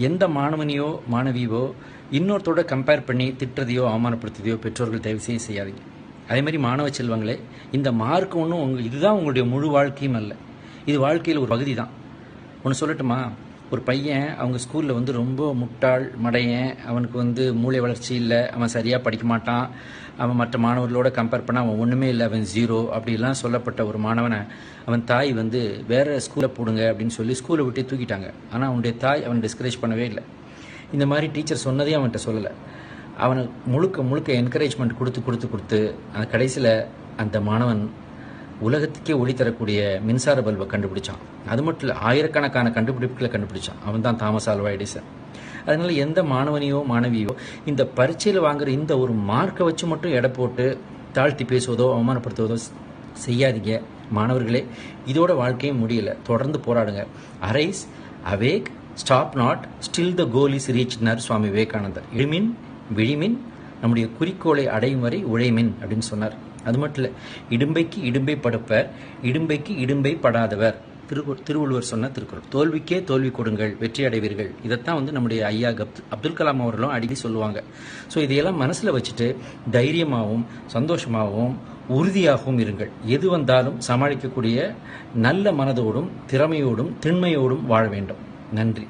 எந்த மாணவனையோ மாணவியோ இன்னொருத்தோட கம்பேர் பண்ணி திட்டுறதையோ அவமானப்படுத்துறதையோ பெற்றோர்கள் தயவு செய்யாதீங்க. அதே மாதிரி மாணவ செல்வங்களே, இந்த மார்க் ஒன்றும் இதுதான் உங்களுடைய முழு வாழ்க்கையும் அல்ல. இது வாழ்க்கையில் ஒரு பகுதி தான். ஒன்று சொல்லட்டுமா? ஒரு பையன் அவங்க ஸ்கூலில் ரொம்ப முட்டாள் மடையன், அவனுக்கு மூளை வளர்ச்சி இல்லை, அவன் சரியாக படிக்க மாட்டான், அவன் மற்ற மாணவர்களோட கம்பேர் பண்ண அவன் ஒன்றுமே இல்லை, அவன் ஜீரோ அப்படிலாம் சொல்லப்பட்ட ஒரு மாணவனை அவன் தாய் வேறு ஸ்கூலில் போடுங்க அப்படின்னு சொல்லி ஸ்கூலை விட்டு தூக்கிட்டாங்க. ஆனால் அவனுடைய தாய் அவனை டிஸ்கரேஜ் பண்ணவே இல்லை. இந்த மாதிரி டீச்சர் சொன்னதே அவன்கிட்ட சொல்லலை. அவனை முழுக்க என்கரேஜ்மெண்ட் கொடுத்து அந்த கடைசியில் அந்த மாணவன் உலகத்துக்கே ஒளி தரக்கூடிய மின்சார பல்பை கண்டுபிடிச்சான். அது மட்டும் இல்லை, ஆயிரக்கணக்கான கண்டுபிடிப்புகளை கண்டுபிடிச்சான். அவன் தான் தாமஸ் ஆல்வா எடிசன். அதனால எந்த மாணவனையோ மாணவியோ இந்த பரீட்சையில் வாங்குற இந்த ஒரு மார்க்கை வச்சு மட்டும் எடை போட்டு தாழ்த்தி பேசுவதோ அவமானப்படுத்துவதோ செய்யாதீங்க. மாணவர்களே, இதோட வாழ்க்கையும் முடியல. தொடர்ந்து போராடுங்க. Arise, awake, stop not, still the goal is ரீச்னார் சுவாமி விவேகானந்தர். விழிமின் நம்முடைய குறிக்கோளை அடையும் வரை உழைமின் அப்படின்னு சொன்னார். அது மட்டும் இல்லை, இடும்பைக்கு இடும்பை படுப்பர், இடும்பைக்கு இடும்பை படாதவர். திருவள்ளுவர் சொன்ன திருக்குறள். தோல்விக்கே தோல்வி கொடுங்கள், வெற்றி அடைவீர்கள். இதைத்தான் நம்முடைய ஐயா அப்துல் கலாம் அவர்களும் அடிக்கடி சொல்லுவாங்க. ஸோ இதையெல்லாம் மனசில் வச்சுட்டு தைரியமாகவும் சந்தோஷமாகவும் உறுதியாகவும் இருங்கள். எது வந்தாலும் சமாளிக்கக்கூடிய நல்ல மனதோடும் திறமையோடும் திண்மையோடும் வாழ வேண்டும். நன்றி.